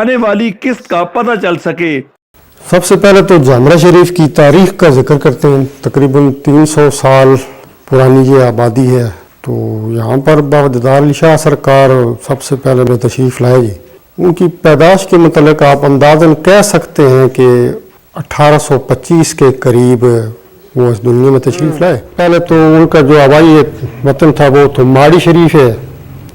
आने वाली किस्त का पता चल सके। सबसे पहले तो जामरा शरीफ की तारीख का जिक्र करते हैं। तकरीबन 300 साल पुरानी ये आबादी है। तो यहाँ पर बावजदार अली शाह सरकार सबसे पहले में तशरीफ़ लाए जी। उनकी पैदाश के मतलब आप अंदाज़न कह सकते हैं कि 1825 के करीब वो इस दुनिया में तशरीफ़ लाए। पहले तो उनका जो आबाई वतन था वो तो माड़ी शरीफ है,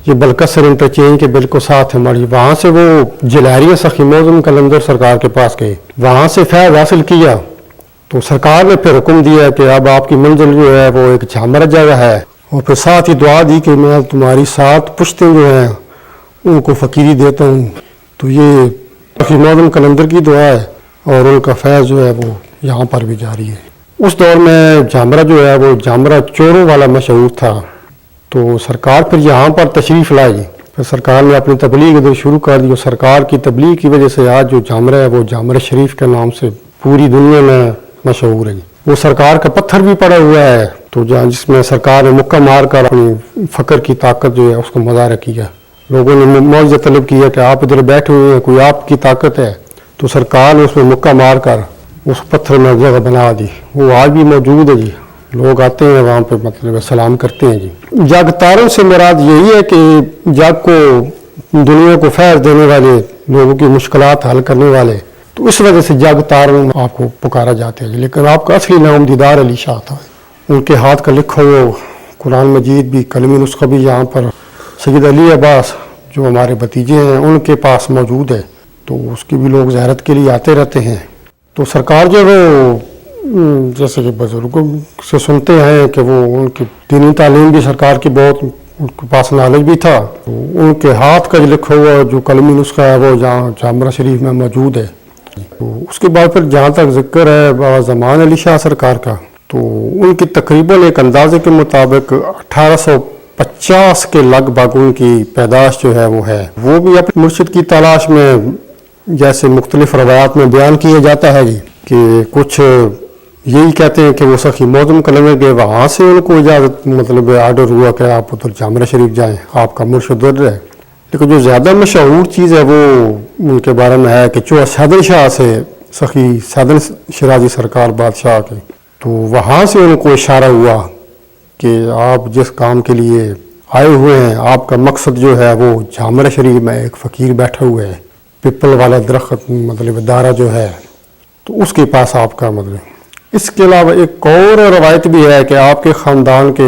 ये बलकसर इंटरचेंज के बिल्कुल साथ है माड़ी। वहाँ से वो जलारिया सखी मौजूम कलंदर सरकार के पास गए, वहाँ से फैज़ हासिल किया। तो सरकार ने फिर हुक्म दिया कि अब आपकी मंजिल जो है वो एक झामरा जगह है, और फिर साथ ही दुआ दी कि मैं तुम्हारी 7 पुश्तें जो हैं उनको फ़कीरी देता हूँ। तो ये सखी मौजूम कलंदर की दुआ है, और उनका फैज़ जो है वो यहाँ पर भी जारी है। उस दौर में झामरा जो है वो झामरा चोरों वाला मशहूर था। तो सरकार फिर यहाँ पर तशरीफ़ लाई, फिर सरकार ने अपनी तबलीग इधर शुरू कर दी। सरकार की तबलीग की वजह से आज जो झामरा है वो झामरा शरीफ के नाम से पूरी दुनिया में मशहूर है। वो सरकार का पत्थर भी पड़ा हुआ है, तो जहाँ जिसमें सरकार ने मुक्का मार कर अपनी फ़क्र की ताकत जो है उसको मुज़ाहरा किया। लोगों ने मुआवजा तलब किया कि आप इधर बैठे हुए हैं, कोई आपकी ताकत है। तो सरकार ने उसमें मुक्का मार कर उस पत्थर में जगह बना दी। वो आज भी मौजूद है जी। लोग आते हैं वहाँ पे मतलब सलाम करते हैं जी। जग तारों से मुराद यही है कि जग को दुनिया को फैज़ देने वाले, लोगों की मुश्किलात हल करने वाले, तो इस वजह से जग तारों आपको पुकारा जाता है जी। लेकिन आपका असली नाम दीदार अली शाह था। उनके हाथ का लिखा हुआ कुरान मजीद भी, कलमी नुस्खा भी यहाँ पर सैयद अली अब्बास जो हमारे भतीजे हैं उनके पास मौजूद है। तो उसकी भी लोग ज़ियारत के लिए आते रहते हैं। तो सरकार जो वो जैसे कि बुजुर्गों से सुनते हैं कि वो उनकी दीनी तालीम भी सरकार की बहुत उनके पास नॉलेज भी था। तो उनके हाथ का जो लिखा हुआ जो कलमी नुस्खा है वो जहाँ झामरा शरीफ में मौजूद है। तो उसके बाद फिर जहाँ तक जिक्र है बाबा ज़मान अली शाह सरकार का, तो उनकी तकरीबन एक अंदाजे के मुताबिक 1850 के लगभग उनकी पैदाश जो है वो भी अपने मुर्शिद की तलाश में, जैसे मुख्तलिफ रवायात में बयान किया जाता है जी, कि कुछ यही कहते हैं कि वो सखी मौजूम कलंदर गए, वहाँ से उनको इजाज़त मतलब आर्डर हुआ कि आप उधर झामरा शरीफ जाएँ, आपका मुर्शिद उधर है। लेकिन जो ज़्यादा मशहूर चीज़ है वो उनके बारे में है कि जो सैदन शाह से सखी सैदन शिराजी सरकार बादशाह के, तो वहाँ से उनको इशारा हुआ कि आप जिस काम के लिए आए हुए हैं, आपका मकसद जो है वो झामरा शरीफ में एक फ़कीर बैठा हुआ है, पिपल वाला दरख्त मतलब दारा जो है, तो उसके पास आपका मतलब। इसके अलावा एक और रवायत भी है कि आपके ख़ानदान के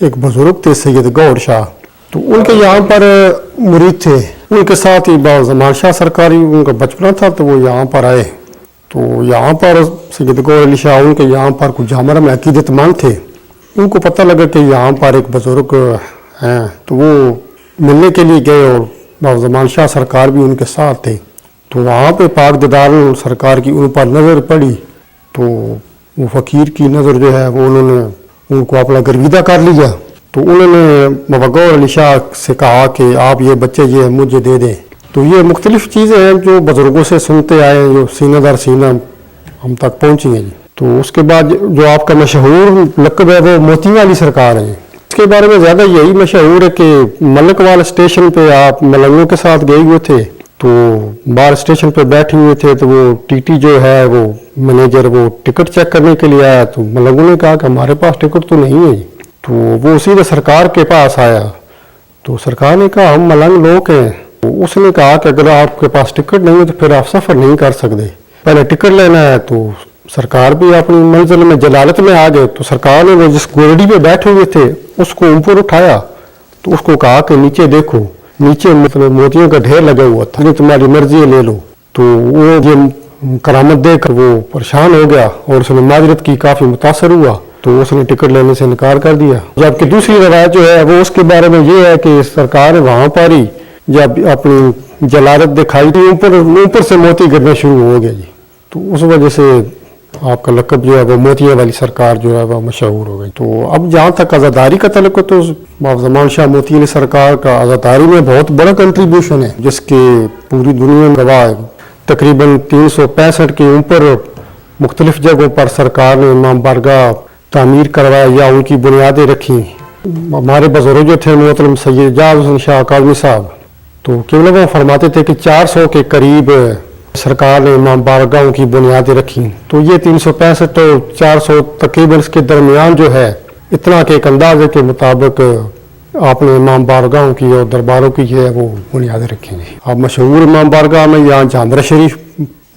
एक बुज़ुर्ग थे सैयद गौर शाह, तो उनके यहाँ पर मुरीद थे। उनके साथ ही बाबा ज़मान शाह सरकारी उनका बचपना था, तो वो यहाँ पर आए। तो यहाँ पर सैयद गौर अली शाह उनके यहाँ पर कुछ झामरा में अकीदतमंद थे। उनको पता लगा कि यहाँ पर एक बुज़ुर्ग हैं, तो वो मिलने के लिए गए और बाबा ज़मान शाह सरकार भी उनके साथ थे। तो वहाँ पे पाक दीदार सरकार की उन पर नज़र पड़ी, तो वो फ़कीर की नज़र जो है वो उन्होंने उनको अपना गर्विदा कर लिया। तो उन्होंने बाबा गौर अली शाह से कहा कि आप ये बच्चे ये मुझे दे दें। तो ये मुख्तलिफ़ चीज़ें हैं जो बुज़ुर्गों से सुनते आए, जो सीना दर सीना हम तक पहुँची हैं जी। तो उसके बाद जो आपका मशहूर लक़ब है वो मोतियाँ अली सरकार है। इसके बारे में ज़्यादा यही मशहूर है कि मलकवाल स्टेशन पे आप मलंगों के साथ गए हुए थे, तो बाहर स्टेशन पे बैठे हुए थे, तो वो टीटी जो है वो मैनेजर वो टिकट चेक करने के लिए आया। तो मलंगों ने कहा कि हमारे पास टिकट तो नहीं है। तो वो सीधे सरकार के पास आया। तो सरकार ने कहा हम मलंग लोग हैं। तो उसने कहा कि अगर आपके पास टिकट नहीं है तो फिर आप सफ़र नहीं कर सकते, पहले टिकट लेना है। तो सरकार भी अपनी मंजिल में जलालत में आ गए। तो सरकार ने वो जिस घोड़ी पे बैठे हुए थे उसको ऊपर उठाया, तो उसको कहा कि नीचे देखो, नीचे मतलब मोतियों का ढेर लगा हुआ था, जो तुम्हारी मर्जी है ले लो। तो वो ये करामत देख वो परेशान हो गया और उसने माजरत की, काफ़ी मुतासर हुआ। तो उसने टिकट लेने से इनकार कर दिया। जबकि दूसरी रवायत जो है वो उसके बारे में ये है कि सरकार वहाँ पर ही जब अपनी जलालत दिखाई थी, ऊपर से मोती गिरना शुरू हो गया जी। तो उस वजह से आपका लक़ब जो है वो मोतिया वाली सरकार जो है वह मशहूर हो गई। तो अब जहाँ तक आज़ादारी का तल्लुक़ है, तो बाबा ज़मान शाह मोती अली सरकार का आज़ादारी में बहुत बड़ा कंट्रीब्यूशन है, जिसके पूरी दुनिया में गवाह है। तकरीबन 365 के ऊपर मुख्तलिफ जगहों पर सरकार ने इमाम बारगाह तामीर करवाया या उनकी बुनियादें रखी। हमारे बुज़ुर्ग जो थे मोहतरम सैयद एजाज़ हुसैन शाह काज़मी साहब, तो केवल वो फरमाते थे कि 400 के करीब सरकार ने इमाम बारगाहों की बुनियादें रखी। तो ये 365 तो 400 तकरीबन इसके दरमियान जो है, इतना के एक अंदाजे के मुताबिक आपने इमाम बारगाहों की और दरबारों की जो है वो बुनियादें रखेंगे। अब मशहूर इमाम बारगाह में यहाँ झामरा शरीफ,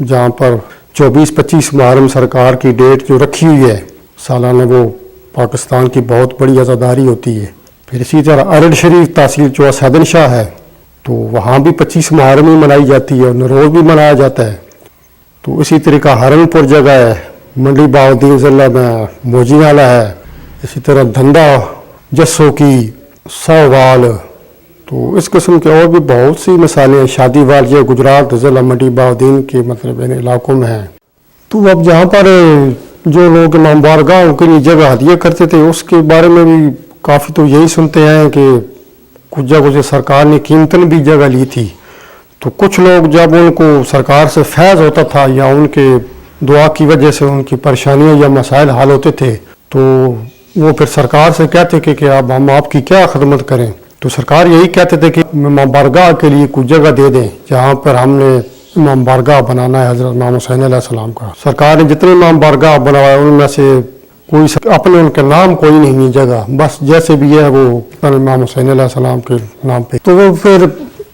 जहाँ पर 24-25 मुहर्रम सरकार की डेट जो रखी हुई है सालाना, वो पाकिस्तान की बहुत बड़ी अज़ादारी होती है। फिर इसी तरह अरड़ शरीफ तहसील जो सैदन शाह है, तो वहाँ भी 25 मुहर्रम ही मनाई जाती है और नरोज़ भी मनाया जाता है। तो इसी तरीका हरनपुर जगह है, मंडी बाउद्दीन ज़िला में मोजी नाला है, इसी तरह धंधा जस्सों की सावाल। तो इस किस्म के और भी बहुत सी मिसालें शादी वाल ये गुजरात ज़िला मंडी बाउद्दीन के मतलब इन इलाकों में हैं। तो अब जहाँ पर जो लोग इमाम बारगाहों के लिए जगह हदिया करते थे, उसके बारे में भी काफ़ी तो यही सुनते हैं कि कुछ जगहों से सरकार ने कीमतन भी जगह ली थी। तो कुछ लोग जब उनको सरकार से फैज़ होता था या उनके दुआ की वजह से उनकी परेशानियां या मसाइल हल होते थे, तो वो फिर सरकार से कहते कि अब हम आपकी क्या खदमत करें। तो सरकार यही कहते थे कि इमाम बारगाह के लिए कुछ जगह दे दें जहाँ पर हमने इमाम बारगाह बनाना है हज़रत इमाम हुसैन अलैहिस्सलाम का। सरकार ने जितने इमाम बारगाह बनवाए उनमें से कोई अपने उनके नाम कोई नहीं जगह, बस जैसे भी है वो इमाम हुसैन अलैहिस्सलाम के नाम पे। तो वो फिर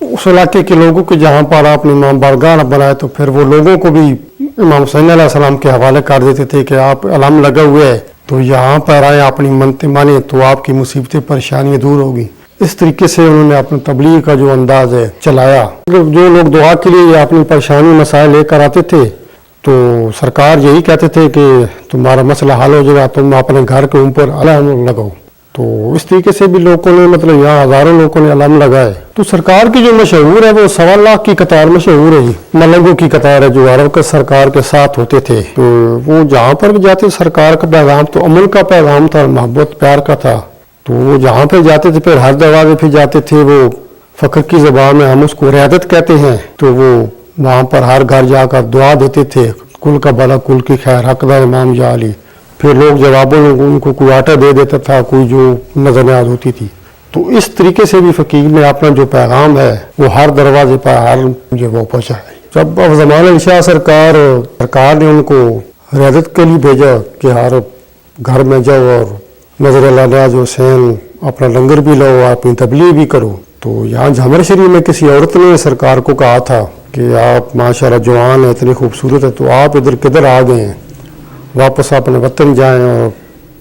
उस इलाके के लोगों को जहाँ पर आपने इमाम बारगाह बनाए, तो फिर वो लोगों को भी इमाम हुसैन अलैहिस्सलाम के हवाले कर देते थे कि आप अलम लगा हुए है तो यहाँ पर आए, अपनी मनते माने तो आपकी मुसीबतें परेशानियाँ दूर होगी। इस तरीके से उन्होंने अपने तबलीग का जो अंदाज है चलाया। जो लोग दुआ के लिए अपनी परेशानी मसाइल लेकर आते थे, तो सरकार यही कहते थे कि तुम्हारा मसला हल हो जाएगा, तुम अपने घर के ऊपर अलम लगाओ। तो इस तरीके से भी लोगों ने मतलब यहाँ हज़ारों लोगों ने अलम लगाए। तो सरकार की जो मशहूर है वो 1.25 लाख की कतार मशहूर है, मलंगों की कतार है जो अरब के सरकार के साथ होते थे। तो वो जहाँ पर भी जाते सरकार का पैगाम तो अमन का पैगाम था, मोहब्बत प्यार का था। तो वो जहाँ पर जाते थे फिर हर दरवाजे पे जाते थे, वो फ़क्र की ज़बान में हम उसको रियादत कहते हैं। तो वो वहाँ पर हर घर जाकर दुआ देते थे, कुल का भला कुल की खैर हकदार इमाम या अली। फिर लोग जवाबों में उनको कोई आटा दे देता था, कोई जो नजर न्याज होती थी। तो इस तरीके से भी फ़कीर ने अपना जो पैगाम है वो हर दरवाजे पर हर जो वो पहुँचाया। जब अब ज़माना शाह सरकार ने उनको रियादत के लिए भेजा कि हर घर में जाओ और नजर न्याज हुसैन अपना लंगर भी लो, अपनी तबलीग भी करो। तो यहाँ झामरा शरीफ में किसी औरत ने सरकार को कहा था कि आप माशाल्लाह जवान है, इतनी खूबसूरत है, तो आप इधर किधर आ गए हैं, वापस अपने वतन जाएं और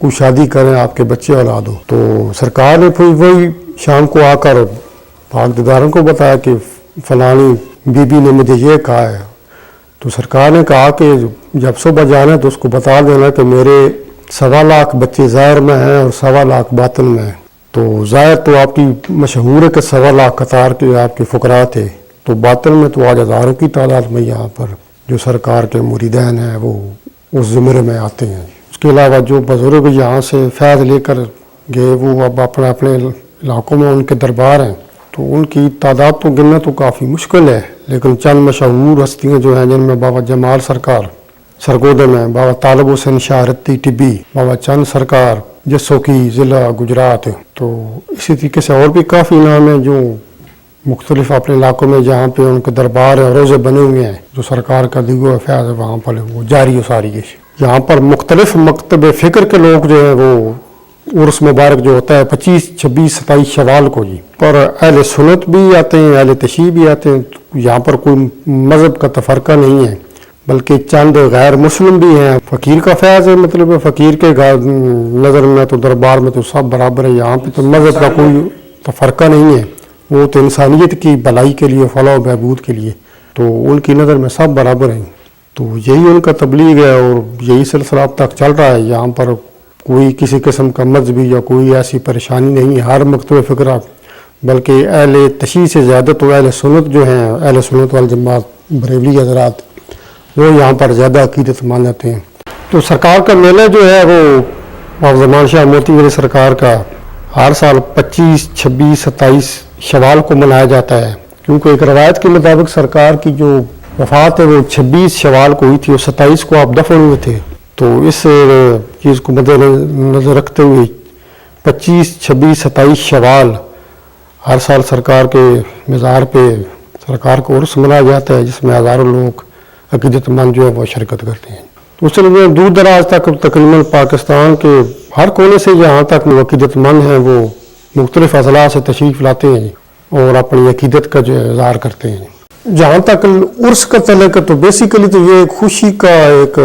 कोई शादी करें, आपके बच्चे औलाद हो। तो सरकार ने फिर वही शाम को आकर भागीदारों को बताया कि फलानी बीबी ने मुझे ये कहा है। तो सरकार ने कहा कि जब सुबह जाना है तो उसको बता देना कि मेरे 1.25 लाख बच्चे ज़ाहिर में हैं और 1.25 लाख बातिन में हैं। तो ज़ाहिर तो आपकी मशहूर है कि 1.25 लाख कतार के आपके फुकरा थे, तो बातिन में तो आज हज़ारों की तादाद में यहाँ पर जो सरकार के मुरीदैन हैं वो उस ज़ुमरे में आते हैं। उसके अलावा जो बुज़ुर्ग यहाँ से फैज़ लेकर गए वो अब अपने अपने इलाकों में उनके दरबार हैं, तो उनकी तादाद तो गिनना तो काफ़ी मुश्किल है। लेकिन चंद मशहूर हस्तियाँ जो हैं जिनमें बाबा जमाल सरकार सरगोदे में, बाबा तालब हुसैन शाहरती टिब्बी, बाबा चंद सरकार जस्सों की ज़िला गुजरात। तो इसी तरीके से और भी काफ़ी नाम हैं जो मुख्तलिफ अपने इलाकों में जहाँ पे उनके दरबार और रोज़े बने हुए हैं, जो सरकार का दिगो फैज़ है वहाँ पर वो जारी हो सारी है। यहाँ पर मुख्तलिफ मकतब फ़िक्र के लोग जो है वो उर्स मुबारक जो होता है 25, 26, 27 शवाल को जी, पर अहले सुन्नत भी आते हैं, अहले तशय्युअ भी आते हैं। तो यहाँ पर कोई मज़हब का तफरका नहीं है, बल्कि चंद गैर मुस्लिम भी हैं। फ़कीर का फैज़ है, मतलब फ़कीर के नज़र में तो दरबार में तो सब बराबर है। यहाँ पे तो मज़हब का कोई तफरका नहीं है, वो तो इंसानियत की भलाई के लिए, फलाह बहबूद के लिए, तो उनकी नज़र में सब बराबर हैं। तो यही उनका तबलीग है और यही सिलसिला अब तक चल रहा है। यहाँ पर कोई किसी किस्म का मजहबी या कोई ऐसी परेशानी नहीं है, हर मकतब फ़िक्र, बल्कि अहले तशय्युअ से ज़्यादा तो अहले सुन्नत जो हैं, अहले सुन्नत वल जमात बरेलवी हज़रात, वो यहाँ पर ज़्यादा अक़ीदत मान जाते हैं। तो सरकार का मेला जो है वो ज़मान शाह मोती वाली सरकार का हर साल 25, 26, 27 शवाल को मनाया जाता है, क्योंकि एक रवायत के मुताबिक सरकार की जो वफ़ात है वो 26 शवाल को हुई थी और 27 को आप दफन हुए थे। तो इस चीज़ को मद्देनज़र रखते हुए 25, 26, 27 शवाल हर साल सरकार के मज़ार पे सरकार को उर्स मनाया जाता है, जिसमें हज़ारों लोग अक़ीदतमंद जो है वो शिरकत करते हैं। तो उस लिए दूर दराज तक तकरीबन पाकिस्तान के हर कोने से जहाँ तक अक़ीदतमंद हैं वो मुख्तलिफ अज़ला से तशरीफ़ लाते हैं और अपनी अक़ीदत का जो इज़हार करते हैं। जहाँ तक उर्स का तल्लुक़ है तो बेसिकली तो ये खुशी का एक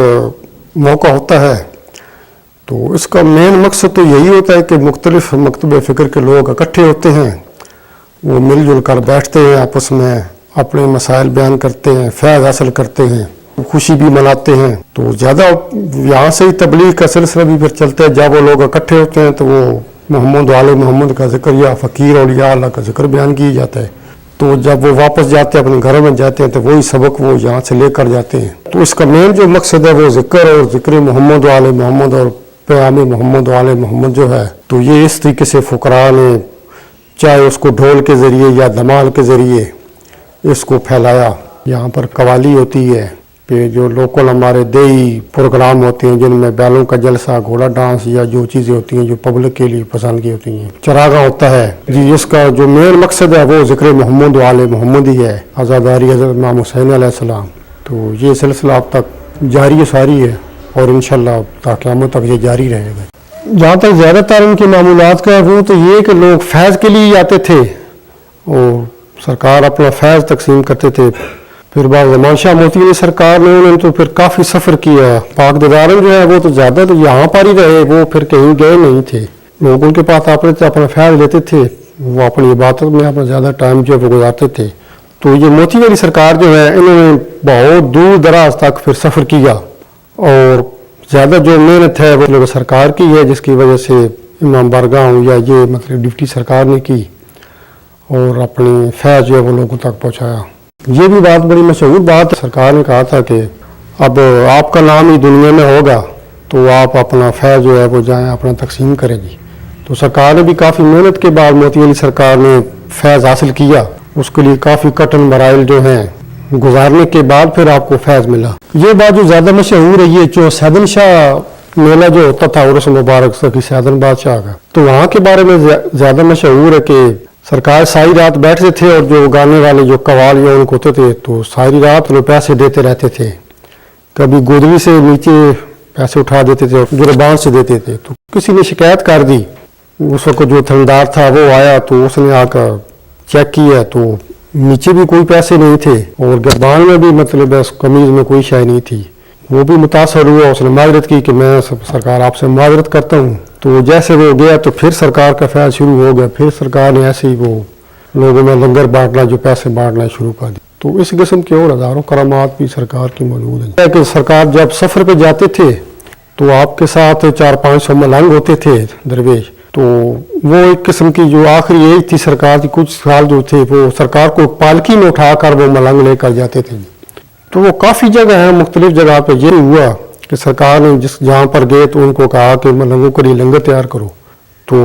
मौका होता है। तो इसका मेन मकसद तो यही होता है कि मुख्तलिफ मकतब फ़िक्र के लोग इकट्ठे होते हैं, वो मिलजुल कर बैठते हैं, आपस में अपने मसाइल बयान करते हैं, फैज़ हासिल करते हैं, खुशी भी मनाते हैं। तो ज़्यादा यहाँ से ही तबलीग का सिलसिला भी फिर चलता है। जब वो लोग इकट्ठे होते हैं तो वो मोहम्मद वाले मोहम्मद का जिक्र या फ़कीर औलिया अल्लाह का जिक्र बयान किया जाता है। तो जब वो वापस जाते हैं अपने घरों में जाते हैं तो वही सबक वो यहाँ से लेकर जाते हैं। तो इसका मेन जो मकसद है वो जिक्र और जिक्र मोहम्मद वाले मोहम्मद और पैगाम मोहम्मद वाले मोहम्मद जो है, तो ये इस तरीके से फ़ुकरा ने चाहे उसको ढोल के ज़रिए या धमाल के ज़रिए इसको फैलाया। यहाँ पर कवाली होती है, फिर जो लोकल हमारे देही प्रोग्राम होते हैं जिनमें बैलों का जलसा, घोड़ा डांस या जो चीज़ें होती हैं जो पब्लिक के लिए पसंद की होती हैं, चरागा होता है जी। इसका जो मेन मकसद है वो ज़िक्र मोहम्मद वाले मोहम्मद ही है, आज़ादारी हज़रत इमाम हुसैन अलैहिस्सलाम। तो ये सिलसिला अब तक जारी सारी है और इंशाअल्लाह ता क़यामत तक ये जारी रहेगा। जहाँ तक ज़्यादातर इनके मामूलात का है वो तो ये कि लोग फैज़ के लिए आते थे और सरकार अपना फैज़ तकसीम करते थे। फिर बाद ज़मान शाह मोती अली सरकार ने उन्होंने तो फिर काफ़ी सफ़र किया। पाक दीदारम जो है वो तो ज़्यादा तो यहाँ पर ही रहे, वो फिर कहीं गए नहीं थे। लोग उनके पास अपना फैज़ लेते थे, वो अपनी इबादत में अपना ज़्यादा टाइम जो है वो गुजारते थे। तो ये मोती अली सरकार जो है इन्होंने बहुत दूर दराज तक फिर सफ़र किया और ज़्यादा जो मेहनत है वो मतलब सरकार की है, जिसकी वजह से इमाम बारगाह या ये मतलब डिप्टी सरकार ने की और अपनी फैज़ जो है वो लोगों तक पहुँचाया। ये भी बात बड़ी मशहूर बात, सरकार ने कहा था कि अब आपका नाम ही दुनिया में होगा तो आप अपना फैज़ जो है वो जाएँ अपना तकसीम करेंगी। तो सरकार ने भी काफ़ी मेहनत के बाद मोती अली सरकार ने फैज़ हासिल किया। उसके लिए काफ़ी कठिन मराइल जो हैं गुजारने के बाद फिर आपको फैज़ मिला। ये बात जो ज़्यादा मशहूर है, ये जो सैदन शाह मेला जो होता था उर्स मुबारक सकी सैदन बादशाह का, तो वहाँ के बारे में ज़्यादा मशहूर है कि सरकार सारी रात बैठते थे और जो गाने वाले जो कवाल या उनको होते थे तो सारी रात लोग पैसे देते रहते थे। कभी गोदली से नीचे पैसे उठा देते थे और जुर्बान से देते थे। तो किसी ने शिकायत कर दी, उस वक्त जो थानेदार था वो आया तो उसने आकर चेक किया तो नीचे भी कोई पैसे नहीं थे और गिरबान में भी मतलब बस कमीज में कोई शय नहीं थी। वो भी मुतासर हुआ, उसने माजरत की कि मैं सरकार आपसे माजरत करता हूँ। तो जैसे वो गया तो फिर सरकार का फैज़ शुरू हो गया। फिर सरकार ने ऐसे ही वो लोगों में लंगर बांटना, जो पैसे बांटना शुरू कर दिया। तो इस किस्म के और हज़ारों करामात भी सरकार की मौजूद हैं। कि सरकार जब सफ़र पे जाते थे तो आपके साथ 400-500 मलंग होते थे दरवेश। तो वो एक किस्म की जो आखिरी एज थी सरकार की, कुछ साल जो थे वो सरकार को पालकी में उठाकर वो मलंग लेकर जाते थे। तो वो काफ़ी जगह है, मुख्तलिफ जगह पे ये हुआ कि सरकार ने जिस जहाँ पर गए तो उनको कहा कि मलंगों के लिए लंगर तैयार करो। तो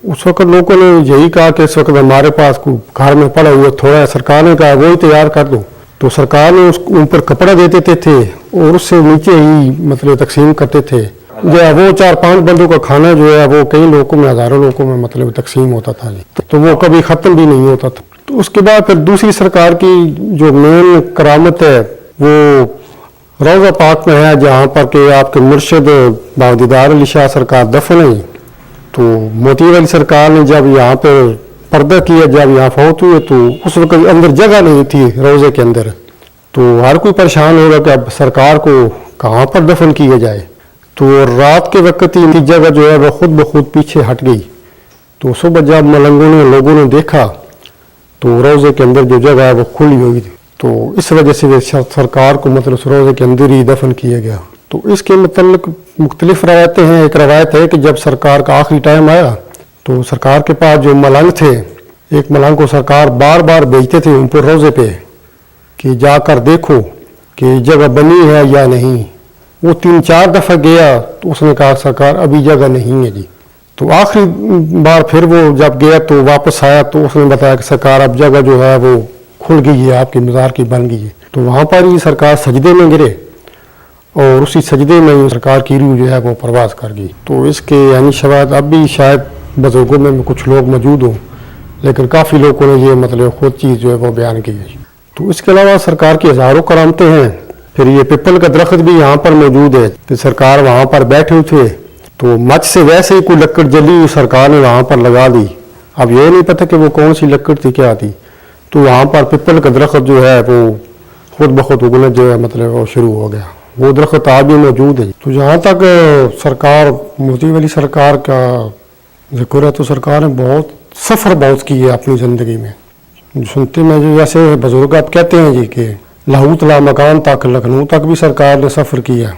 उस वक्त लोगों ने यही कहा कि इस वक्त हमारे पास घर में पड़ा हुआ थोड़ा है, सरकार ने कहा वही तैयार कर दो। तो सरकार ने उस उन पर कपड़ा दे देते थे और उससे नीचे ही मतलब तकसीम करते थे। जो है वो 4-5 बंदों का खाना जो है वो कई लोगों में, हज़ारों लोगों में मतलब तकसीम होता था। तो वो कभी ख़त्म भी नहीं होता था। तो उसके बाद फिर दूसरी सरकार की जो मेन करामत है वो रौज़ा पाक में है, जहाँ पर के आपके मुर्शिद बावदीदार अली शाह सरकार दफन है। तो मोती अली सरकार ने जब यहाँ पर पर्दा किया, जब यहाँ फौत हुए तो उस वक्त अंदर जगह नहीं थी रोज़े के अंदर। तो हर कोई परेशान होगा कि अब सरकार को कहाँ पर दफन किया जाए। तो रात के वक्त ही जगह जो है वह खुद ब खुद पीछे हट गई। तो सुबह जब मलंगों ने लोगों ने देखा तो रोज़े के अंदर जो जगह है वो खुली हुई थी। तो इस वजह से सरकार को मतलब उस रोज़े के अंदर ही दफन किया गया। तो इसके मतलब मुख्तलिफ रवायतें हैं। एक रवायत है कि जब सरकार का आखिरी टाइम आया तो सरकार के पास जो मलंग थे, एक मलंग को सरकार बार बार भेजते थे ऊपर रोज़े पे कि जाकर देखो कि जगह बनी है या नहीं। वो 3-4 दफ़ा गया तो उसने कहा सरकार अभी जगह नहीं है जी। तो आखिरी बार फिर वो जब गया तो वापस आया तो उसने बताया कि सरकार अब जगह जो है वो खुल गई है, आपकी मज़ार की बन गई है। तो वहाँ पर ही सरकार सजदे में गिरे और उसी सजदे में ही सरकार की रूह जो है वो परवाज़ कर गई। तो इसके यानी शवाहद अब भी शायद बुजुर्गों में कुछ लोग मौजूद हों لیکن کافی لوگوں نے یہ مطلب خود چیز جو ہے وہ بیان کی ہے. تو اس کے علاوہ سرکار کی ہزاروں کرامتیں ہیں. پھر یہ پیپل کا درخت بھی یہاں پر موجود ہے کہ سرکار وہاں پر بیٹھے تھے تو مچ سے ویسے ہی کوئی لکڑ جلی ہوئی سرکار نے وہاں پر لگا دی. اب یہ نہیں پتہ کہ وہ کون سی لکڑ تھی کیا تھی. تو وہاں پر پیپل کا درخت جو ہے وہ خود بخود اگنا جو ہے مطلب وہ شروع ہو گیا. وہ درخت آج بھی موجود ہے. تو جہاں تک سرکار مفتی ولی سرکار کا ذکر ہے تو سرکار نے بہت سفر بہت کی ہے اپنی زندگی میں. سنتے میں جو جیسے بزرگ آپ کہتے ہیں جی کہ لاہوت لا مکان تک لکھنؤ تک بھی سرکار نے سفر کیا.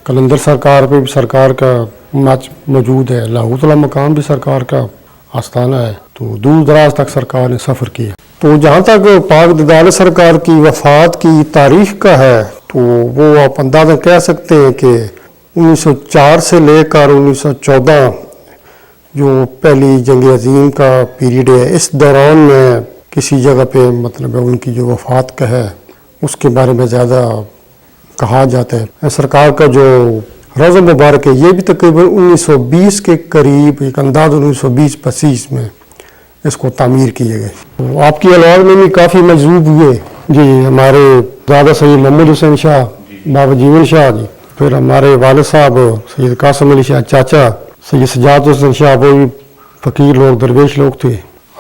قلندر سرکار پہ بھی سرکار کا مچ موجود ہے. لاہوت لا مکان بھی سرکار کا آستانہ ہے. تو دور دراز تک سرکار نے سفر کیا. تو جہاں تک پاک دیدار سرکار کی وفات کی تاریخ کا ہے تو وہ آپ اندازہ کہہ سکتے ہیں کہ 1904 سے لے کر 1914 جو پہلی جنگ عظیم کا پیریڈ ہے اس دوران میں کسی جگہ پہ مطلب ان کی جو وفات کا ہے اس کے بارے میں زیادہ کہا جاتا ہے. سرکار کا جو روضہ مبارک ہے یہ بھی تقریباً 1920 کے قریب ایک انداز 1920-25 میں اس کو تعمیر کیے گئے. تو آپ کی اولاد میں بھی کافی مجذوب ہوئے جی. ہمارے دادا سید محمد حسین شاہ بابا جیون شاہ جی. پھر ہمارے والد صاحب سید قاسم علی شاہ چاچا سید سجاد حسین شاہ وہ بھی فقیر لوگ درویش لوگ تھے.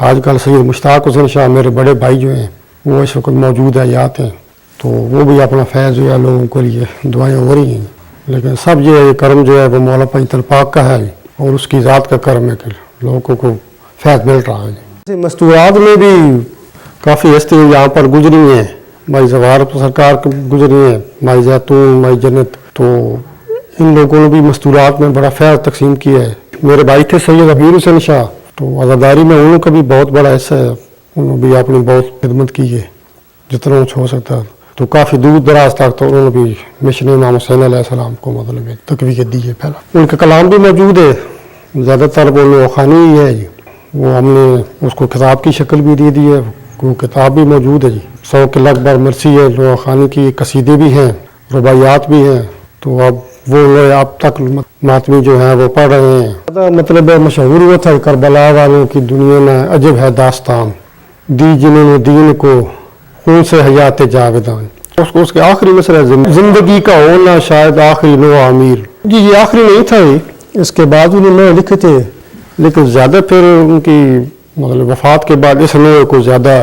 آج کل سید مشتاق حسین شاہ میرے بڑے بھائی جو ہیں وہ اس وقت موجود حیات ہیں. تو وہ بھی اپنا فیض جو ہے لوگوں کے لیے دعائیں ہو رہی ہیں. لیکن سب جو ہے یہ کرم جو ہے وہ مولا پنجتن پاک کا ہے اور اس کی ذات کا کرم ہے کہ لوگوں کو فیض مل رہا ہے. مستورات میں بھی کافی ہستیاں یہاں پر گزری ہیں. مائی زوار سرکار گزری ہیں, مائی زیتون, مائی جنت. تو ان لوگوں نے بھی مستورات میں بڑا فیض تقسیم کیا ہے. میرے بھائی تھے سید حبیر حسین شاہ تو عزاداری میں انہوں کا بھی بہت بڑا حصہ ہے. انہوں نے بھی اپنی بہت خدمت کی ہے جتنا کچھ ہو سکتا ہے. تو کافی دور دراز تک تو انہوں نے بھی مشن امام حسین علیہ السلام کو مطلب تقویت دی ہے. پہلا ان کا کلام بھی موجود ہے. زیادہ تر وہ لوخانی ہی ہے جی. وہ ہم نے اس کو کتاب کی شکل بھی دے دی ہے. وہ کتاب بھی موجود ہے جی. 100 کے لگ بھگ مرثی ہے. لوخانی کی قصیدے بھی ہیں, رباعیات بھی ہیں. تو اب وہ اب تک ماتمی جو ہیں وہ پڑھ رہے ہیں. مطلب مشہور ہوا تھا کربلا والوں کی دنیا میں عجب ہے داستان, دی جنہوں نے دین کو خون سے حیات جاویدان. اس کے آخری مسئلہ زندگی کا ہونا شاید آخری نو امیر جی. یہ آخری نہیں تھا جی. اس کے بعد انہوں نے لکھے تھے لیکن زیادہ پھر ان کی مطلب وفات کے بعد اس نوع کو زیادہ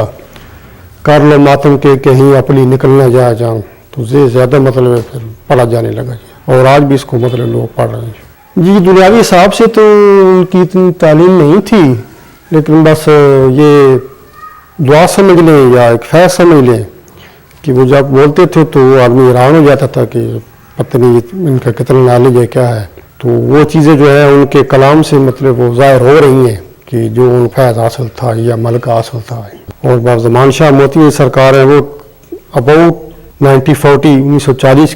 کر لو ماتم کے کہیں اپنی نکلنا جاؤں تو یہ زیادہ مطلب پھر پڑھا جانے لگا جی. اور آج بھی اس کو مطلب لوگ پڑھ رہے ہیں جی. دنیاوی حساب سے تو ان کی اتنی تعلیم نہیں تھی لیکن بس یہ دعا سمجھ لیں یا ایک فیض سمجھ لیں کہ وہ جب بولتے تھے تو آدمی حیران ہو جاتا تھا کہ پتہ نہیں ان کا کتنا نالج ہے کیا ہے. تو وہ چیزیں جو ہے ان کے کلام سے مطلب وہ ظاہر ہو رہی ہیں کہ جو ان فیض حاصل تھا یا ملک حاصل تھا. اور زمان شاہ موتی سرکار ہیں وہ اباؤٹ 1940